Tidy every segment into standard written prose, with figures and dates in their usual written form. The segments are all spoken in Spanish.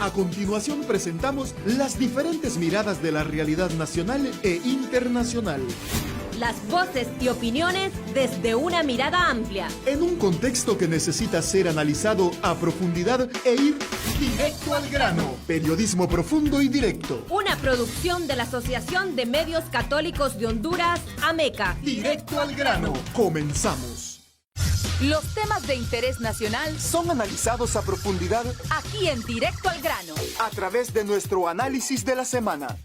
A continuación presentamos las diferentes miradas de la realidad nacional e internacional. Las voces y opiniones desde una mirada amplia. En un contexto que necesita ser analizado a profundidad e ir directo al grano. Periodismo profundo y directo. Una producción de la Asociación de Medios Católicos de Honduras, AMECA. Directo al grano. Comenzamos. Los temas de interés nacional son analizados a profundidad aquí en Directo al Grano, a través de nuestro análisis de la semana.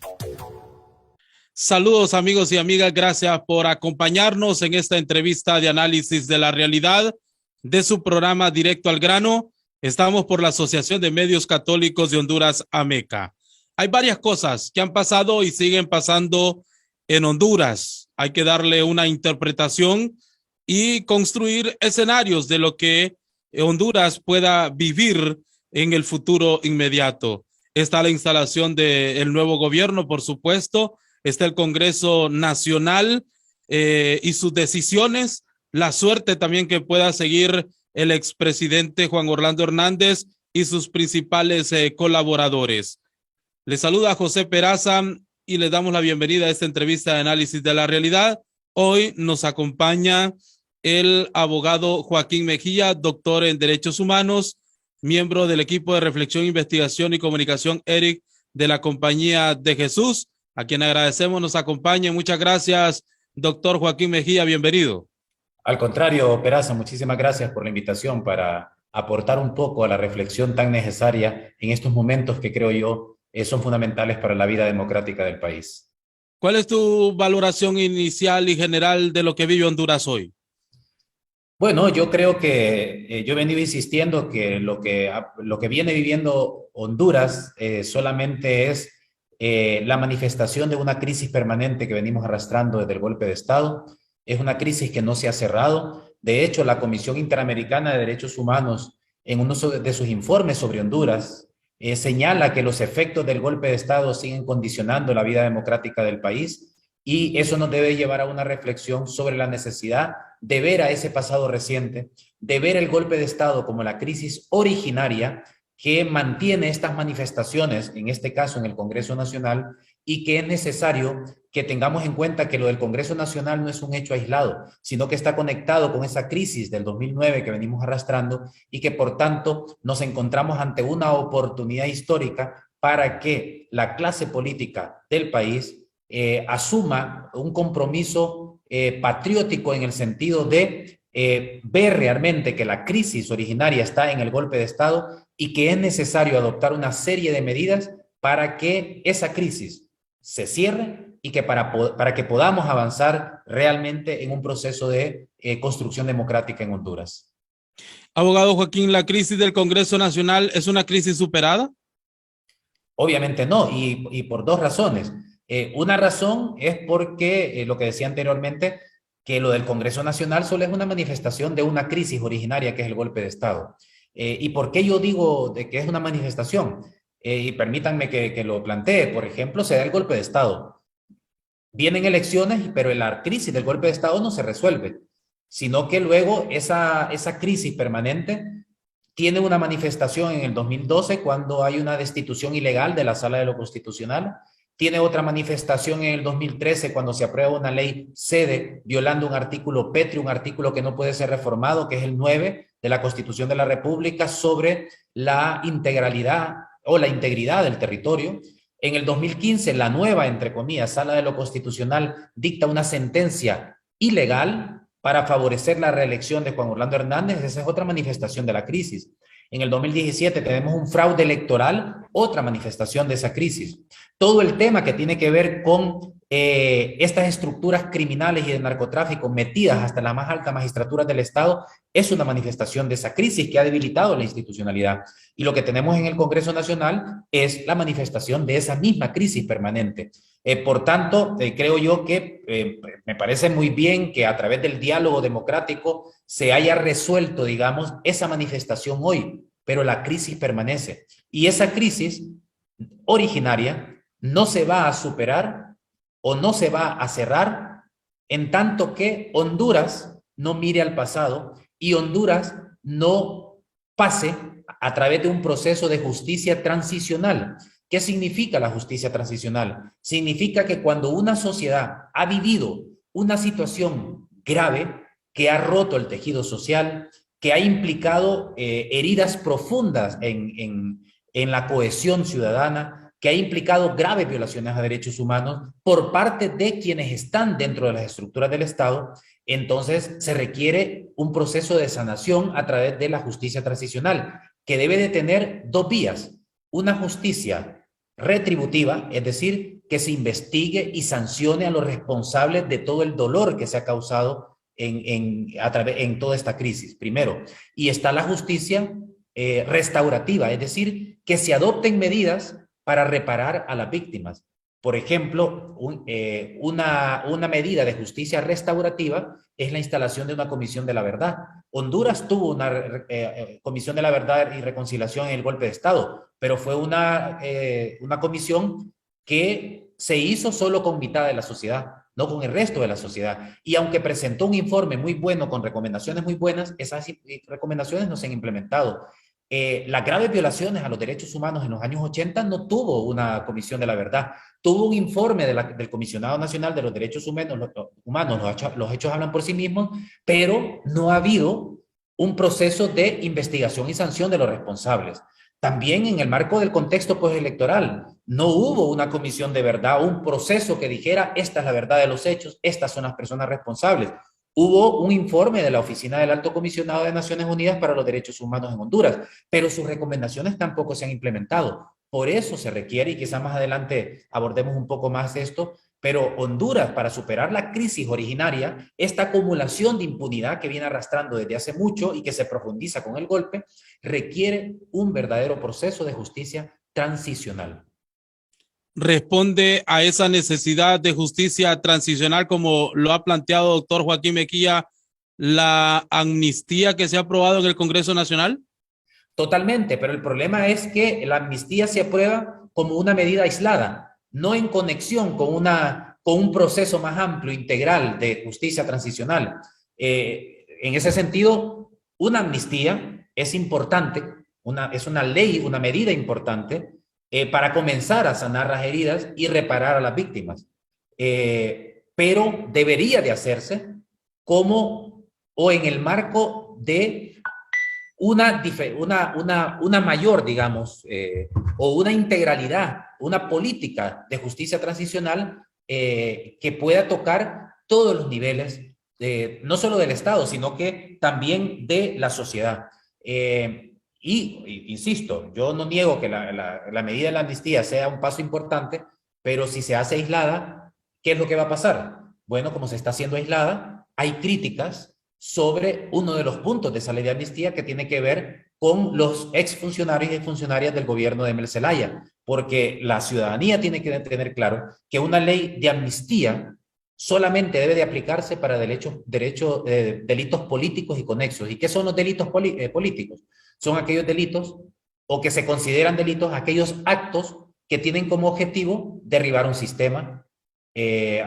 Saludos amigos y amigas, gracias por acompañarnos en esta entrevista de análisis de la realidad de su programa Directo al Grano. Estamos por la Asociación de Medios Católicos de Honduras, AMECA. Hay varias cosas que han pasado y siguen pasando en Honduras. Hay que darle una interpretación y construir escenarios de lo que Honduras pueda vivir en el futuro inmediato. Está la instalación del nuevo gobierno, por supuesto. Está el Congreso Nacional y sus decisiones. La suerte también que pueda seguir el expresidente Juan Orlando Hernández y sus principales colaboradores. Les saluda José Peraza y les damos la bienvenida a esta entrevista de análisis de la realidad. Hoy nos acompaña el abogado Joaquín Mejía, doctor en Derechos Humanos, miembro del equipo de Reflexión, Investigación y Comunicación ERIC de la Compañía de Jesús, a quien agradecemos nos acompañe. Muchas gracias, doctor Joaquín Mejía, bienvenido. Al contrario, Peraza, muchísimas gracias por la invitación para aportar un poco a la reflexión tan necesaria en estos momentos que creo yo son fundamentales para la vida democrática del país. ¿Cuál es tu valoración inicial y general de lo que vive Honduras hoy? Bueno, yo creo que yo he venido insistiendo que lo que viene viviendo Honduras solamente es la manifestación de una crisis permanente que venimos arrastrando desde el golpe de Estado. Es una crisis que no se ha cerrado. De hecho, la Comisión Interamericana de Derechos Humanos, en uno de sus informes sobre Honduras, señala que los efectos del golpe de Estado siguen condicionando la vida democrática del país. Y eso nos debe llevar a una reflexión sobre la necesidad de ver a ese pasado reciente, de ver el golpe de Estado como la crisis originaria que mantiene estas manifestaciones, en este caso en el Congreso Nacional, y que es necesario que tengamos en cuenta que lo del Congreso Nacional no es un hecho aislado, sino que está conectado con esa crisis del 2009 que venimos arrastrando y que por tanto nos encontramos ante una oportunidad histórica para que la clase política del país asuma un compromiso patriótico en el sentido de ver realmente que la crisis originaria está en el golpe de Estado y que es necesario adoptar una serie de medidas para que esa crisis se cierre y que para que podamos avanzar realmente en un proceso de construcción democrática en Honduras. Abogado Joaquín, ¿la crisis del Congreso Nacional es una crisis superada? Obviamente no, y por dos razones. Una razón es porque, lo que decía anteriormente, que lo del Congreso Nacional solo es una manifestación de una crisis originaria que es el golpe de Estado. ¿Y por qué yo digo de que es una manifestación? Y permítanme que lo plantee. Por ejemplo, se da el golpe de Estado. Vienen elecciones, pero la crisis del golpe de Estado no se resuelve, sino que luego esa crisis permanente tiene una manifestación en el 2012 cuando hay una destitución ilegal de la Sala de lo Constitucional. Tiene otra manifestación en el 2013 cuando se aprueba una ley sede violando un artículo pétreo, un artículo que no puede ser reformado, que es el 9 de la Constitución de la República sobre la integralidad o la integridad del territorio. En el 2015, la nueva, entre comillas, Sala de lo Constitucional dicta una sentencia ilegal para favorecer la reelección de Juan Orlando Hernández. Esa es otra manifestación de la crisis. En el 2017 tenemos un fraude electoral, otra manifestación de esa crisis. Todo el tema que tiene que ver con estas estructuras criminales y de narcotráfico metidas hasta la más alta magistratura del Estado es una manifestación de esa crisis que ha debilitado la institucionalidad. Y lo que tenemos en el Congreso Nacional es la manifestación de esa misma crisis permanente. Por tanto, creo yo que me parece muy bien que a través del diálogo democrático se haya resuelto, digamos, esa manifestación hoy, pero la crisis permanece. Y esa crisis originaria no se va a superar o no se va a cerrar en tanto que Honduras no mire al pasado y Honduras no pase a través de un proceso de justicia transicional. ¿Qué significa la justicia transicional? Significa que cuando una sociedad ha vivido una situación grave que ha roto el tejido social, que ha implicado heridas profundas en la cohesión ciudadana, que ha implicado graves violaciones a derechos humanos por parte de quienes están dentro de las estructuras del Estado, entonces se requiere un proceso de sanación a través de la justicia transicional, que debe de tener dos vías. Una justicia retributiva, es decir, que se investigue y sancione a los responsables de todo el dolor que se ha causado en toda esta crisis, primero. Y está la justicia restaurativa, es decir, que se adopten medidas para reparar a las víctimas. Por ejemplo, una medida de justicia restaurativa es la instalación de una comisión de la verdad. Honduras tuvo una comisión de la verdad y reconciliación en el golpe de Estado, pero fue una comisión que se hizo solo con mitad de la sociedad, no con el resto de la sociedad. Y aunque presentó un informe muy bueno con recomendaciones muy buenas, esas recomendaciones no se han implementado. Las graves violaciones a los derechos humanos en los años 80 no tuvo una comisión de la verdad, tuvo un informe del Comisionado Nacional de los Derechos Humanos, los hechos hablan por sí mismos, pero no ha habido un proceso de investigación y sanción de los responsables. También en el marco del contexto postelectoral, no hubo una comisión de verdad, un proceso que dijera, esta es la verdad de los hechos, estas son las personas responsables. Hubo un informe de la Oficina del Alto Comisionado de Naciones Unidas para los Derechos Humanos en Honduras, pero sus recomendaciones tampoco se han implementado. Por eso se requiere, y quizás más adelante abordemos un poco más de esto, pero Honduras, para superar la crisis originaria, esta acumulación de impunidad que viene arrastrando desde hace mucho y que se profundiza con el golpe, requiere un verdadero proceso de justicia transicional. ¿Responde a esa necesidad de justicia transicional, como lo ha planteado doctor Joaquín Mejía, la amnistía que se ha aprobado en el Congreso Nacional? Totalmente, pero el problema es que la amnistía se aprueba como una medida aislada, no en conexión con un proceso más amplio, integral de justicia transicional. En ese sentido, una amnistía es importante, es una ley, una medida importante, para comenzar a sanar las heridas y reparar a las víctimas. Pero debería de hacerse en el marco de una mayor, digamos, o una integralidad, una política de justicia transicional que pueda tocar todos los niveles, no solo del Estado, sino que también de la sociedad. Insisto, yo no niego que la medida de la amnistía sea un paso importante, pero si se hace aislada, ¿qué es lo que va a pasar? Bueno, como se está haciendo aislada, hay críticas sobre uno de los puntos de esa ley de amnistía que tiene que ver con los exfuncionarios y funcionarias del gobierno de Emel Zelaya, porque la ciudadanía tiene que tener claro que una ley de amnistía solamente debe de aplicarse para delitos políticos y conexos. ¿Y qué son los delitos políticos? Son aquellos delitos o que se consideran delitos, aquellos actos que tienen como objetivo derribar un sistema,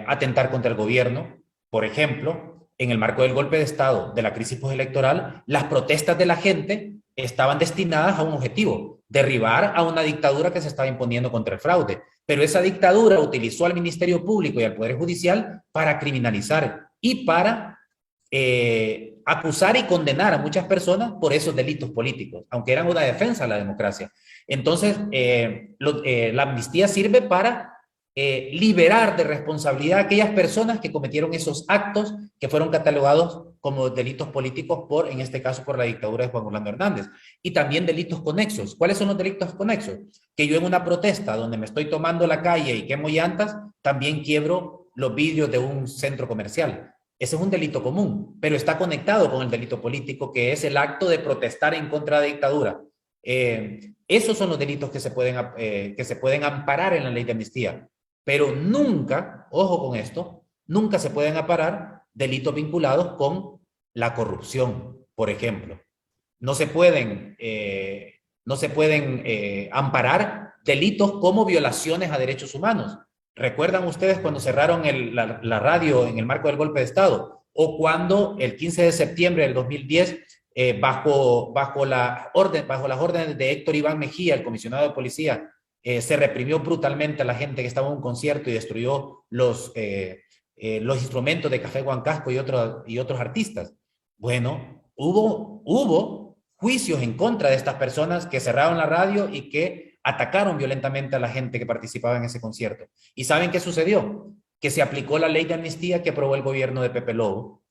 atentar contra el gobierno. Por ejemplo, en el marco del golpe de Estado, de la crisis postelectoral, las protestas de la gente estaban destinadas a un objetivo, derribar a una dictadura que se estaba imponiendo contra el fraude. Pero esa dictadura utilizó al Ministerio Público y al Poder Judicial para criminalizar y para acusar y condenar a muchas personas por esos delitos políticos, aunque eran una defensa a la democracia. Entonces, la amnistía sirve para liberar de responsabilidad a aquellas personas que cometieron esos actos que fueron catalogados como delitos políticos en este caso, por la dictadura de Juan Orlando Hernández. Y también delitos conexos. ¿Cuáles son los delitos conexos? Que yo en una protesta donde me estoy tomando la calle y quemo llantas, también quiebro los vidrios de un centro comercial. Ese es un delito común, pero está conectado con el delito político, que es el acto de protestar en contra de la dictadura. Esos son los delitos que se pueden amparar en la ley de amnistía. Pero nunca, ojo con esto, nunca se pueden amparar delitos vinculados con la corrupción, por ejemplo. No se pueden amparar delitos como violaciones a derechos humanos. ¿Recuerdan ustedes cuando cerraron la radio en el marco del golpe de Estado? O cuando el 15 de septiembre del 2010 bajo las órdenes de Héctor Iván Mejía, el comisionado de policía, se reprimió brutalmente a la gente que estaba en un concierto y destruyó los instrumentos de Café Huancasco y otros artistas. Bueno, hubo juicios en contra de estas personas que cerraron la radio y que atacaron violentamente a la gente que participaba en ese concierto. ¿Y saben qué sucedió? Que se aplicó la ley de amnistía que aprobó el gobierno de Pepe Lobo.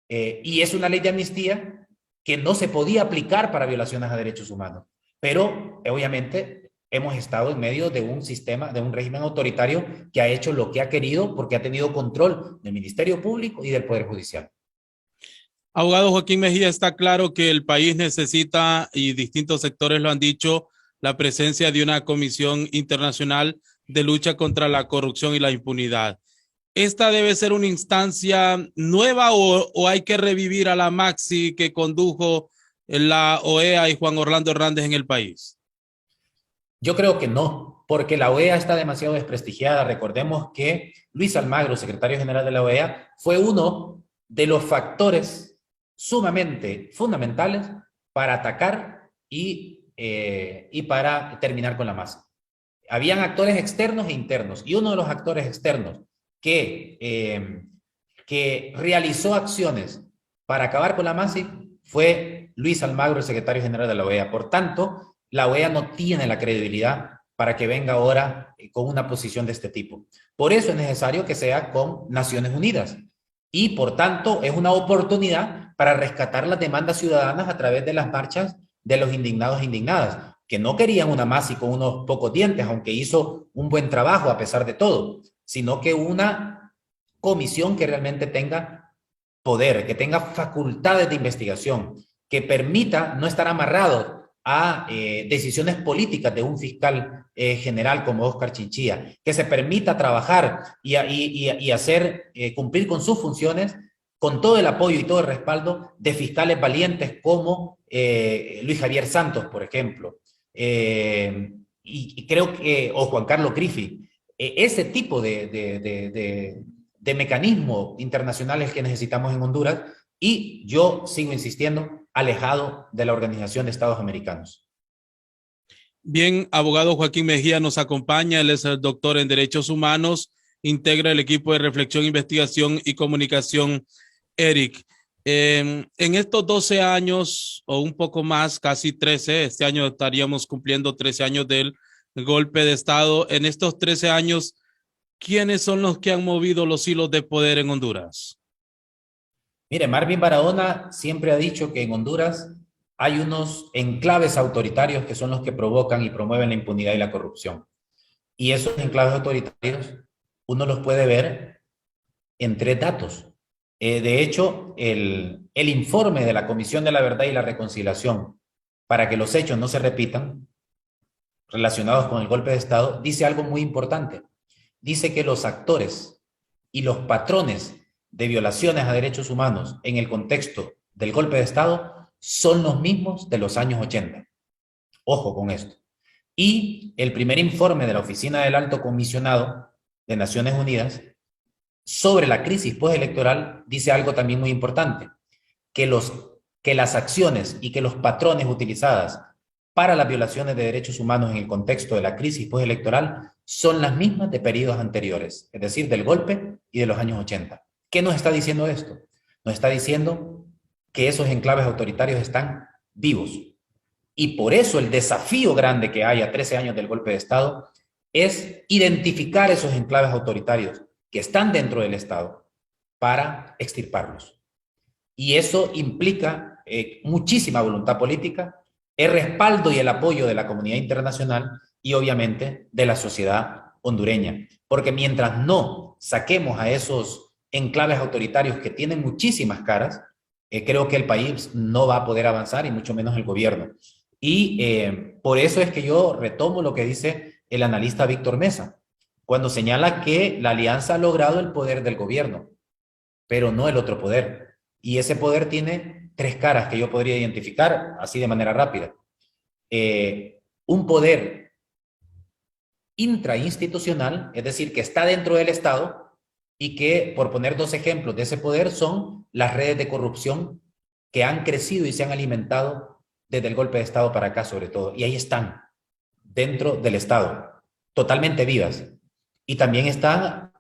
Y es una ley de amnistía que no se podía aplicar para violaciones a derechos humanos. Pero, obviamente, hemos estado en medio de un sistema, de un régimen autoritario que ha hecho lo que ha querido porque ha tenido control del Ministerio Público y del Poder Judicial. Abogado Joaquín Mejía, está claro que el país necesita, y distintos sectores lo han dicho, la presencia de una comisión internacional de lucha contra la corrupción y la impunidad. ¿Esta debe ser una instancia nueva o hay que revivir a la Maxi que condujo la OEA y Juan Orlando Hernández en el país? Yo creo que no, porque la OEA está demasiado desprestigiada. Recordemos que Luis Almagro, secretario general de la OEA, fue uno de los factores sumamente fundamentales para atacar y para terminar con la masa. Habían actores externos e internos, y uno de los actores externos que realizó acciones para acabar con la masa fue Luis Almagro, el secretario general de la OEA. Por tanto, la OEA no tiene la credibilidad para que venga ahora con una posición de este tipo. Por eso es necesario que sea con Naciones Unidas. Y por tanto, es una oportunidad para rescatar las demandas ciudadanas a través de las marchas de los indignados e indignadas, que no querían una Masi con unos pocos dientes, aunque hizo un buen trabajo a pesar de todo, sino que una comisión que realmente tenga poder, que tenga facultades de investigación, que permita no estar amarrado a decisiones políticas de un fiscal general como Óscar Chinchilla, que se permita trabajar y hacer cumplir con sus funciones con todo el apoyo y todo el respaldo de fiscales valientes como Luis Javier Santos, por ejemplo, y creo que, o Juan Carlos Griffith, ese tipo de mecanismos internacionales que necesitamos en Honduras, y yo sigo insistiendo, alejado de la Organización de Estados Americanos. Bien, abogado Joaquín Mejía nos acompaña, él es el doctor en Derechos Humanos, integra el equipo de reflexión, investigación y comunicación ERIC. En estos 12 años o un poco más, casi 13, este año estaríamos cumpliendo 13 años del golpe de Estado. En estos 13 años, ¿quiénes son los que han movido los hilos de poder en Honduras? Mire, Marvin Barahona siempre ha dicho que en Honduras hay unos enclaves autoritarios que son los que provocan y promueven la impunidad y la corrupción. Y esos enclaves autoritarios uno los puede ver en 3 datos. De hecho, el informe de la Comisión de la Verdad y la Reconciliación, para que los hechos no se repitan, relacionados con el golpe de Estado, dice algo muy importante. Dice que los actores y los patrones de violaciones a derechos humanos en el contexto del golpe de Estado son los mismos de los años 80. Ojo con esto. Y el primer informe de la Oficina del Alto Comisionado de Naciones Unidas sobre la crisis postelectoral dice algo también muy importante, que las acciones y que los patrones utilizadas para las violaciones de derechos humanos en el contexto de la crisis postelectoral son las mismas de periodos anteriores, es decir, del golpe y de los años 80. ¿Qué nos está diciendo esto? Nos está diciendo que esos enclaves autoritarios están vivos. Y por eso el desafío grande que hay a 13 años del golpe de Estado es identificar esos enclaves autoritarios que están dentro del Estado para extirparlos. Y eso implica muchísima voluntad política, el respaldo y el apoyo de la comunidad internacional y obviamente de la sociedad hondureña. Porque mientras no saquemos a esos enclaves autoritarios que tienen muchísimas caras, creo que el país no va a poder avanzar y mucho menos el gobierno. Y por eso es que yo retomo lo que dice el analista Víctor Mesa, cuando señala que la alianza ha logrado el poder del gobierno, pero no el otro poder. Y ese poder tiene 3 caras que yo podría identificar así de manera rápida. Un poder intrainstitucional, es decir, que está dentro del Estado, y que, por poner 2 ejemplos de ese poder, son las redes de corrupción que han crecido y se han alimentado desde el golpe de Estado para acá sobre todo. Y ahí están, dentro del Estado, totalmente vivas. Y también está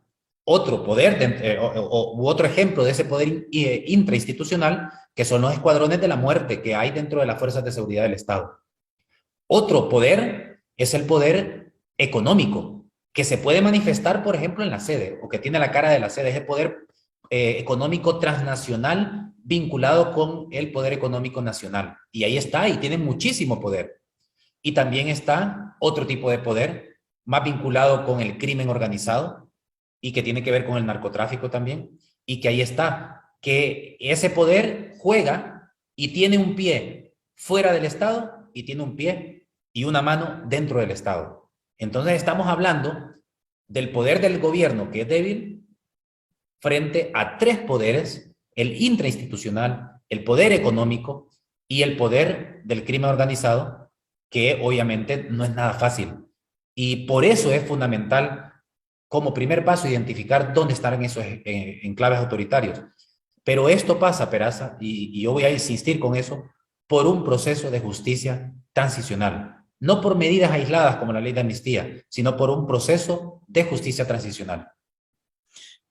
otro poder, u otro ejemplo de ese poder intrainstitucional, que son los escuadrones de la muerte que hay dentro de las fuerzas de seguridad del Estado. Otro poder es el poder económico, que se puede manifestar, por ejemplo, en la sede, o que tiene la cara de la sede, es el poder económico transnacional vinculado con el poder económico nacional. Y ahí está, y tiene muchísimo poder. Y también está otro tipo de poder, más vinculado con el crimen organizado, y que tiene que ver con el narcotráfico también, y que ahí está, que ese poder juega y tiene un pie fuera del Estado y tiene un pie y una mano dentro del Estado. Entonces estamos hablando del poder del gobierno, que es débil, frente a tres poderes: el intrainstitucional, el poder económico y el poder del crimen organizado, que obviamente no es nada fácil. Y por eso es fundamental, como primer paso, identificar dónde están esos enclaves autoritarios. Pero esto pasa, Peraza, y yo voy a insistir con eso, por un proceso de justicia transicional. No por medidas aisladas como la ley de amnistía, sino por un proceso de justicia transicional.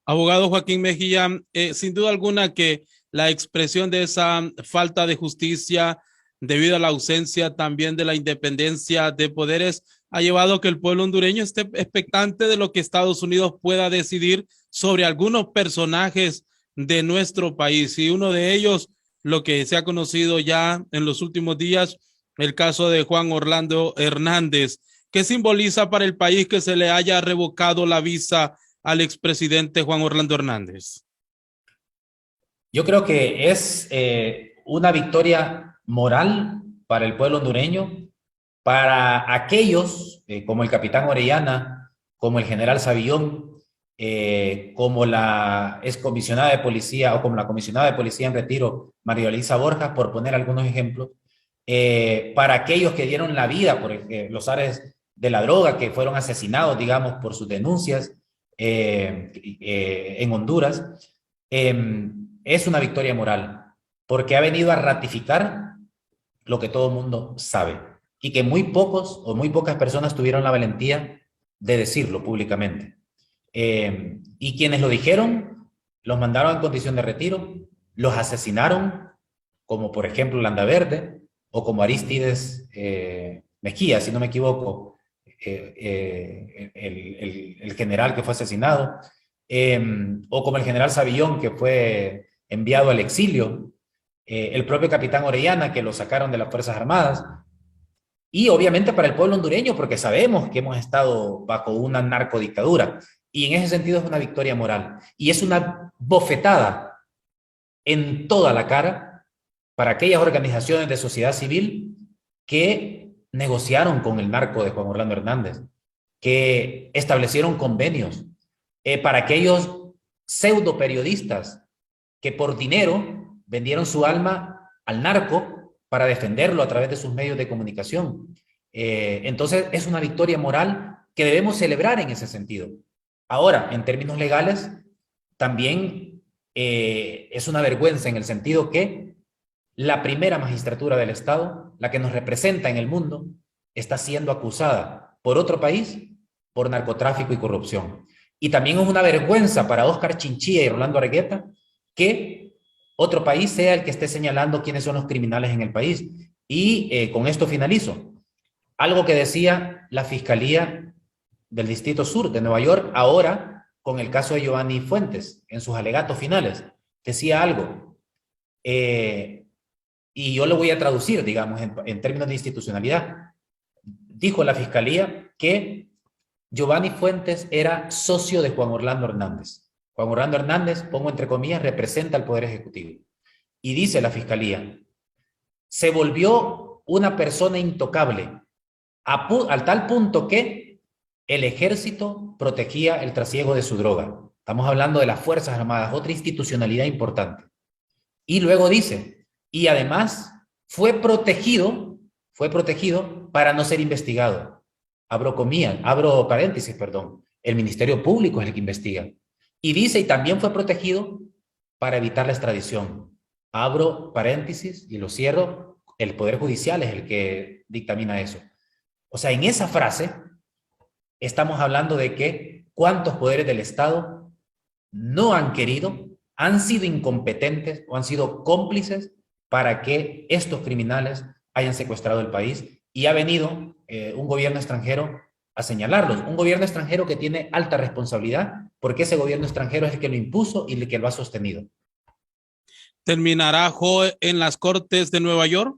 Abogado Joaquín Mejía, sin duda alguna que la expresión de esa falta de justicia debido a la ausencia también de la independencia de poderes ha llevado a que el pueblo hondureño esté expectante de lo que Estados Unidos pueda decidir sobre algunos personajes de nuestro país. Y uno de ellos, lo que se ha conocido ya en los últimos días, el caso de Juan Orlando Hernández. ¿Qué simboliza para el país que se le haya revocado la visa al expresidente Juan Orlando Hernández? Yo creo que es una victoria moral para el pueblo hondureño, para aquellos como el capitán Orellana, como el general Savillón, como la excomisionada de policía o como la comisionada de policía en retiro, María Elisa Borjas, por poner algunos ejemplos, para aquellos que dieron la vida por los ares de la droga, que fueron asesinados, digamos, por sus denuncias en Honduras. Es una victoria moral, porque ha venido a ratificar lo que todo el mundo sabe, y que muy pocos o muy pocas personas tuvieron la valentía de decirlo públicamente. Y quienes lo dijeron, los mandaron en condición de retiro, los asesinaron, como por ejemplo Landaverde, o como Aristides Mejía, si no me equivoco, el general que fue asesinado, o como el general Savillón, que fue enviado al exilio, el propio capitán Orellana, que lo sacaron de las Fuerzas Armadas, y obviamente para el pueblo hondureño, porque sabemos que hemos estado bajo una narcodictadura, y en ese sentido es una victoria moral, y es una bofetada en toda la cara para aquellas organizaciones de sociedad civil que negociaron con el narco de Juan Orlando Hernández, que establecieron convenios, para aquellos pseudo periodistas que por dinero vendieron su alma al narco para defenderlo a través de sus medios de comunicación. Entonces es una victoria moral que debemos celebrar en ese sentido. Ahora, en términos legales, también es una vergüenza en el sentido que la primera magistratura del Estado, la que nos representa en el mundo, está siendo acusada por otro país por narcotráfico y corrupción. Y también es una vergüenza para Óscar Chinchilla y Rolando Argueta que otro país sea el que esté señalando quiénes son los criminales en el país. Y con esto finalizo. Algo que decía la Fiscalía del Distrito Sur de Nueva York, ahora con el caso de Giovanni Fuentes, en sus alegatos finales, decía algo. Y yo lo voy a traducir, digamos, en términos de institucionalidad. Dijo la Fiscalía que Giovanni Fuentes era socio de Juan Orlando Hernández. Juan Orlando Hernández, pongo entre comillas, representa al Poder Ejecutivo. Y dice la Fiscalía, se volvió una persona intocable, al tal punto que el ejército protegía el trasiego de su droga. Estamos hablando de las Fuerzas Armadas, otra institucionalidad importante. Y luego dice, y además fue protegido para no ser investigado. Abro paréntesis, perdón. El Ministerio Público es el que investiga. Y dice, y también fue protegido para evitar la extradición. abro paréntesis y lo cierro, el Poder Judicial es el que dictamina eso. O sea, en esa frase estamos hablando de que cuántos poderes del Estado no han querido, han sido incompetentes o han sido cómplices para que estos criminales hayan secuestrado el país, y ha venido un gobierno extranjero a señalarlos, un gobierno extranjero que tiene alta responsabilidad porque ese gobierno extranjero es el que lo impuso y el que lo ha sostenido. ¿Terminará en las Cortes de Nueva York?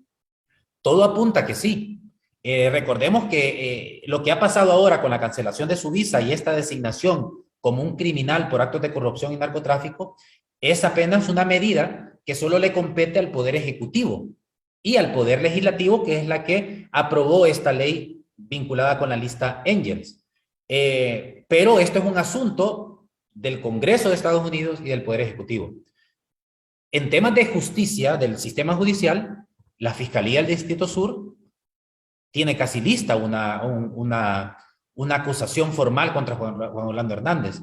Todo apunta que sí. Recordemos que lo que ha pasado ahora con la cancelación de su visa y esta designación como un criminal por actos de corrupción y narcotráfico es apenas una medida que solo le compete al Poder Ejecutivo y al Poder Legislativo, que es la que aprobó esta ley vinculada con la lista Angels. Pero esto es un asunto del Congreso de Estados Unidos y del Poder Ejecutivo. En temas de justicia del sistema judicial, la Fiscalía del Distrito Sur tiene casi lista una acusación formal contra Juan Orlando Hernández.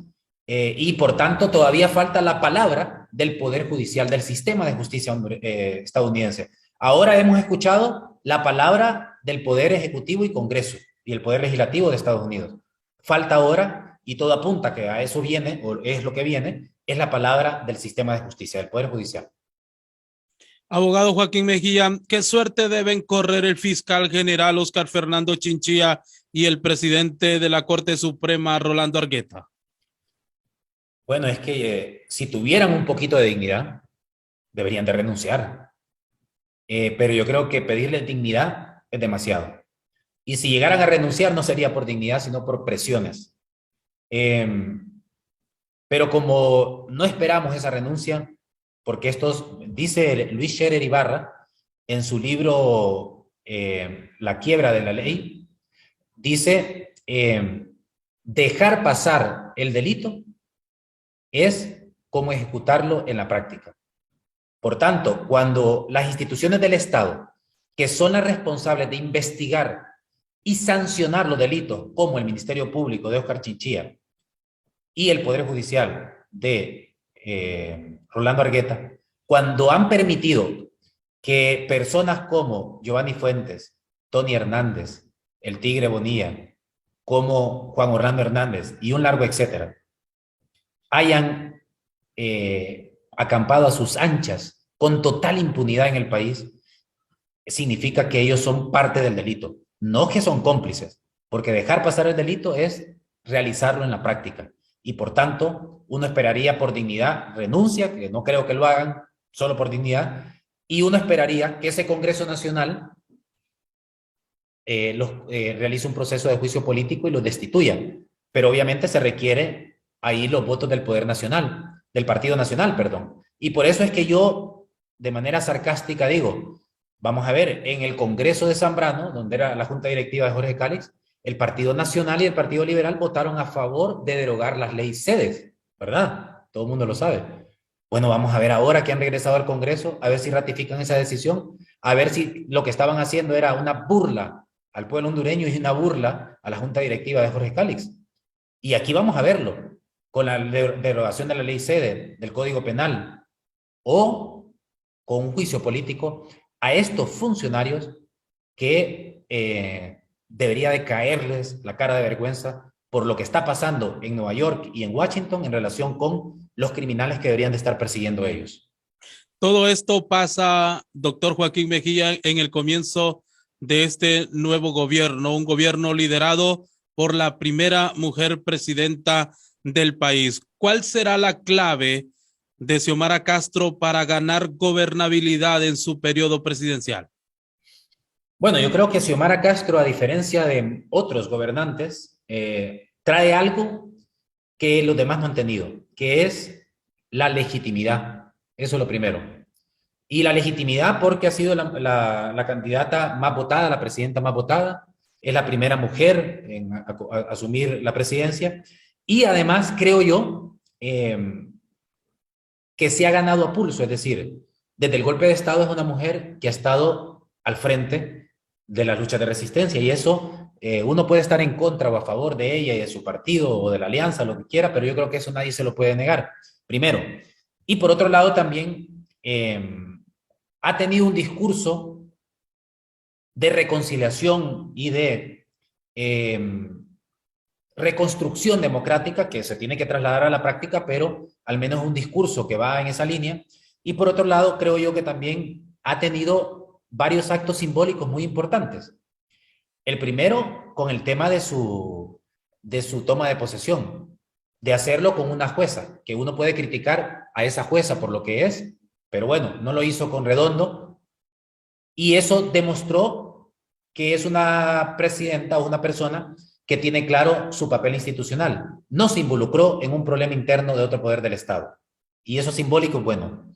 Y por tanto todavía falta la palabra del Poder Judicial, del sistema de justicia estadounidense. Ahora hemos escuchado la palabra del Poder Ejecutivo y Congreso y el Poder Legislativo de Estados Unidos. Falta ahora, y todo apunta que a eso viene, o es lo que viene, es la palabra del sistema de justicia, del Poder Judicial. Abogado Joaquín Mejía, ¿qué suerte deben correr el fiscal general Óscar Fernando Chinchilla y el presidente de la Corte Suprema, Rolando Argueta? Bueno, es que si tuvieran un poquito de dignidad, deberían de renunciar. Pero yo creo que pedirles dignidad es demasiado. Y si llegaran a renunciar, no sería por dignidad, sino por presiones. Pero como no esperamos esa renuncia, porque dice Luis Scherer Ibarra, en su libro La quiebra de la ley, dice, dejar pasar el delito es como ejecutarlo en la práctica. Por tanto, cuando las instituciones del Estado, que son las responsables de investigar y sancionar los delitos, como el Ministerio Público de Óscar Chinchilla y el Poder Judicial de Rolando Argueta, cuando han permitido que personas como Giovanni Fuentes, Tony Hernández, el Tigre Bonilla, como Juan Orlando Hernández y un largo etcétera, hayan acampado a sus anchas con total impunidad en el país, significa que ellos son parte del delito, no que son cómplices, porque dejar pasar el delito es realizarlo en la práctica. Y por tanto, uno esperaría por dignidad renuncia, que no creo que lo hagan, solo por dignidad, y uno esperaría que ese Congreso Nacional realice un proceso de juicio político y los destituya. Pero obviamente se requiere ahí los votos del Poder Nacional, del Partido Nacional, perdón. Y por eso es que yo, de manera sarcástica, digo, vamos a ver, en el Congreso de Zambrano, donde era la Junta Directiva de Jorge Cálix, el Partido Nacional y el Partido Liberal votaron a favor de derogar las leyes CEDES, ¿verdad? Todo el mundo lo sabe. Bueno, vamos a ver ahora que han regresado al Congreso, a ver si ratifican esa decisión, a ver si lo que estaban haciendo era una burla al pueblo hondureño y una burla a la Junta Directiva de Jorge Cálix. Y aquí vamos a verlo, con la derogación de la ley CEDES, del Código Penal, o con un juicio político a estos funcionarios que debería de caerles la cara de vergüenza por lo que está pasando en Nueva York y en Washington en relación con los criminales que deberían de estar persiguiendo ellos. Todo esto pasa, doctor Joaquín Mejía, en el comienzo de este nuevo gobierno, un gobierno liderado por la primera mujer presidenta del país. ¿Cuál será la clave de Xiomara Castro para ganar gobernabilidad en su periodo presidencial? Bueno, yo creo que Xiomara Castro, a diferencia de otros gobernantes, trae algo que los demás no han tenido, que es la legitimidad. Eso es lo primero. Y la legitimidad porque ha sido la candidata más votada, la presidenta más votada, es la primera mujer en asumir la presidencia, y además creo yo que se ha ganado a pulso, es decir, desde el golpe de Estado es una mujer que ha estado al frente de las luchas de resistencia, y eso uno puede estar en contra o a favor de ella y de su partido o de la alianza, lo que quiera, pero yo creo que eso nadie se lo puede negar, primero. Y por otro lado también ha tenido un discurso de reconciliación y de reconstrucción democrática que se tiene que trasladar a la práctica, pero al menos un discurso que va en esa línea. Y por otro lado, creo yo que también ha tenido varios actos simbólicos muy importantes. El primero, con el tema de su toma de posesión, de hacerlo con una jueza, que uno puede criticar a esa jueza por lo que es, pero bueno, no lo hizo con Redondo, y eso demostró que es una presidenta o una persona que tiene claro su papel institucional. No se involucró en un problema interno de otro poder del Estado. Y eso simbólico es bueno.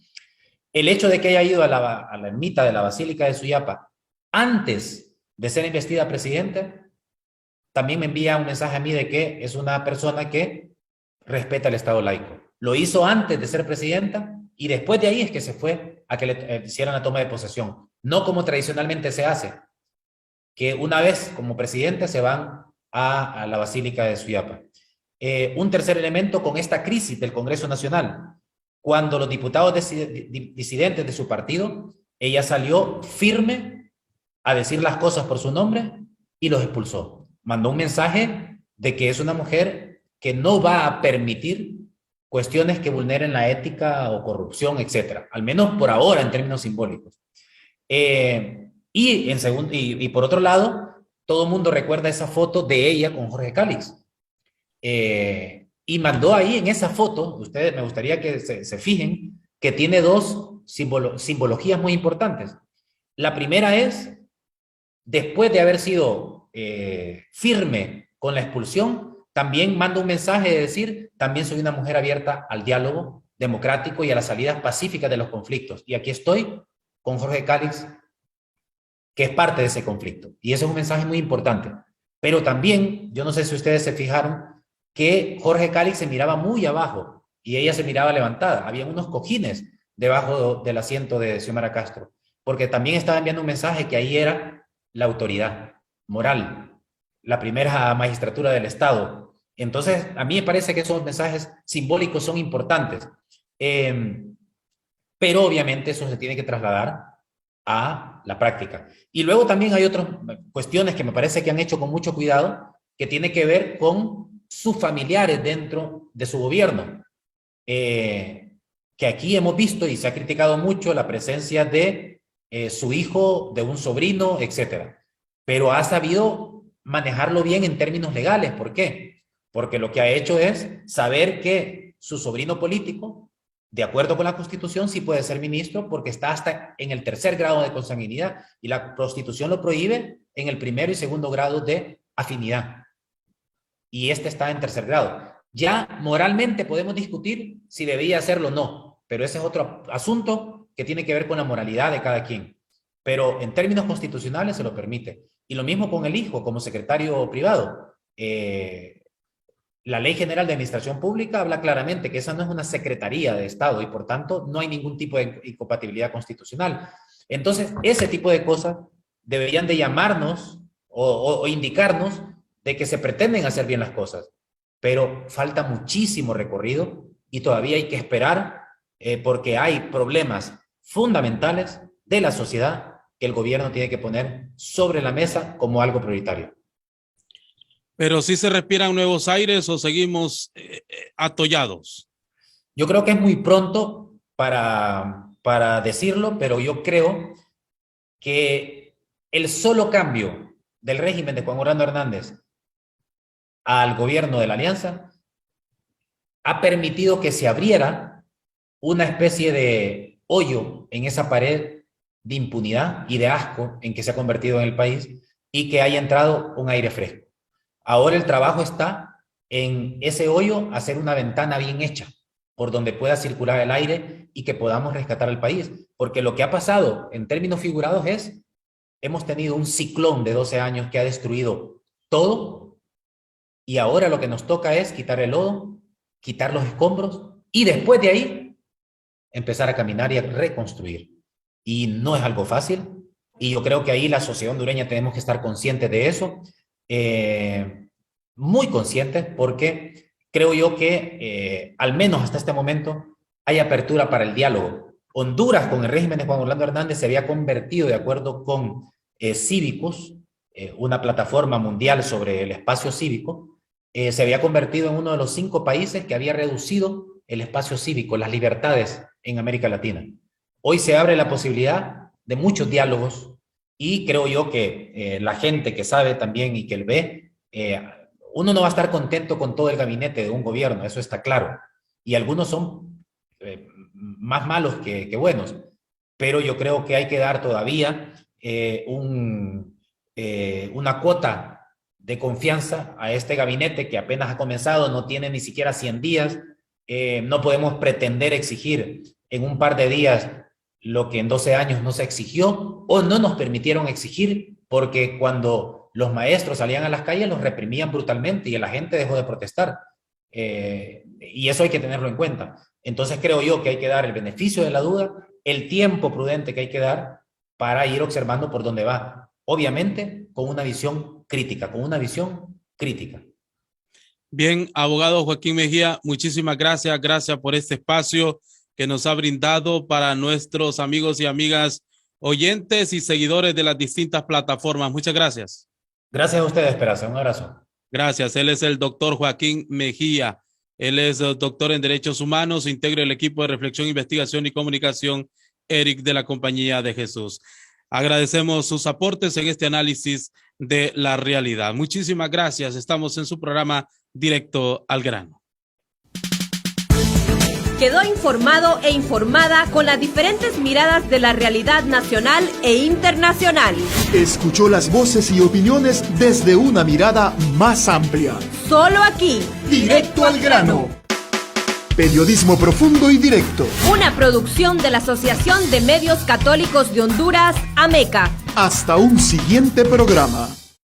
El hecho de que haya ido a la ermita de la Basílica de Suyapa antes de ser investida presidente, también me envía un mensaje a mí de que es una persona que respeta el Estado laico. Lo hizo antes de ser presidenta y después de ahí es que se fue a que le hicieran la toma de posesión. No como tradicionalmente se hace, que una vez como presidente se van a la Basílica de Suyapa. Un tercer elemento con esta crisis del Congreso Nacional. Cuando los diputados disidentes de su partido, ella salió firme a decir las cosas por su nombre y los expulsó. Mandó un mensaje de que es una mujer que no va a permitir cuestiones que vulneren la ética o corrupción, etcétera. Al menos por ahora en términos simbólicos. Y por otro lado, todo el mundo recuerda esa foto de ella con Jorge Cálix. Y mandó ahí en esa foto, ustedes me gustaría que se fijen, que tiene dos simbologías muy importantes. La primera es, después de haber sido firme con la expulsión, también manda un mensaje de decir, también soy una mujer abierta al diálogo democrático y a las salidas pacíficas de los conflictos. Y aquí estoy con Jorge Cálix, que es parte de ese conflicto. Y ese es un mensaje muy importante. Pero también, yo no sé si ustedes se fijaron, que Jorge Cálix se miraba muy abajo y ella se miraba levantada. Había unos cojines debajo del asiento de Xiomara Castro, porque también estaba enviando un mensaje que ahí era la autoridad moral, la primera magistratura del Estado. Entonces, a mí me parece que esos mensajes simbólicos son importantes. Pero obviamente eso se tiene que trasladar a la práctica. Y luego también hay otras cuestiones que me parece que han hecho con mucho cuidado, que tiene que ver con sus familiares dentro de su gobierno. Que aquí hemos visto y se ha criticado mucho la presencia de su hijo, de un sobrino, etcétera. Pero ha sabido manejarlo bien en términos legales. ¿Por qué? Porque lo que ha hecho es saber que su sobrino político, de acuerdo con la Constitución, sí puede ser ministro porque está hasta en el 3er grado de consanguinidad y la Constitución lo prohíbe en el 1er y 2º grado de afinidad. Y este está en 3er grado. Ya moralmente podemos discutir si debía hacerlo o no, pero ese es otro asunto que tiene que ver con la moralidad de cada quien. Pero en términos constitucionales se lo permite. Y lo mismo con el hijo como secretario privado. La Ley General de Administración Pública habla claramente que esa no es una secretaría de Estado y por tanto no hay ningún tipo de incompatibilidad constitucional. Entonces, ese tipo de cosas deberían de llamarnos o indicarnos de que se pretenden hacer bien las cosas, pero falta muchísimo recorrido y todavía hay que esperar porque hay problemas fundamentales de la sociedad que el gobierno tiene que poner sobre la mesa como algo prioritario. ¿Pero sí se respiran nuevos aires o seguimos atollados? Yo creo que es muy pronto para decirlo, pero yo creo que el solo cambio del régimen de Juan Orlando Hernández al gobierno de la Alianza ha permitido que se abriera una especie de hoyo en esa pared de impunidad y de asco en que se ha convertido en el país y que haya entrado un aire fresco. Ahora el trabajo está en ese hoyo, hacer una ventana bien hecha por donde pueda circular el aire y que podamos rescatar al país. Porque lo que ha pasado en términos figurados es, hemos tenido un ciclón de 12 años que ha destruido todo y ahora lo que nos toca es quitar el lodo, quitar los escombros y después de ahí empezar a caminar y a reconstruir. Y no es algo fácil y yo creo que ahí la sociedad hondureña tenemos que estar conscientes de eso. Muy conscientes porque creo yo que al menos hasta este momento hay apertura para el diálogo Honduras, con el régimen de Juan Orlando Hernández, se había convertido, de acuerdo con Cívicus, una plataforma mundial sobre el espacio cívico, se había convertido en uno de los 5 países que había reducido el espacio cívico, las libertades en América Latina. Hoy se abre la posibilidad de muchos diálogos y creo yo que la gente que sabe también y que él ve, uno no va a estar contento con todo el gabinete de un gobierno, eso está claro. Y algunos son más malos que buenos, pero yo creo que hay que dar todavía una cuota de confianza a este gabinete que apenas ha comenzado, no tiene ni siquiera 100 días, no podemos pretender exigir en un par de días lo que en 12 años no se exigió o no nos permitieron exigir, porque cuando los maestros salían a las calles los reprimían brutalmente y la gente dejó de protestar. Y eso hay que tenerlo en cuenta. Entonces creo yo que hay que dar el beneficio de la duda, el tiempo prudente que hay que dar para ir observando por dónde va. Obviamente con una visión crítica, Bien, abogado Joaquín Mejía, muchísimas gracias. Gracias por este espacio que nos ha brindado para nuestros amigos y amigas oyentes y seguidores de las distintas plataformas. Muchas gracias. Gracias a ustedes, Peraza. Un abrazo. Gracias. Él es el doctor Joaquín Mejía. Él es doctor en Derechos Humanos, integra el equipo de Reflexión, Investigación y Comunicación ERIC de la Compañía de Jesús. Agradecemos sus aportes en este análisis de la realidad. Muchísimas gracias. Estamos en su programa Directo al Grano. Quedó informado e informada con las diferentes miradas de la realidad nacional e internacional. Escuchó las voces y opiniones desde una mirada más amplia. Solo aquí, Directo al Grano. Periodismo profundo y directo. Una producción de la Asociación de Medios Católicos de Honduras, AMECA. Hasta un siguiente programa.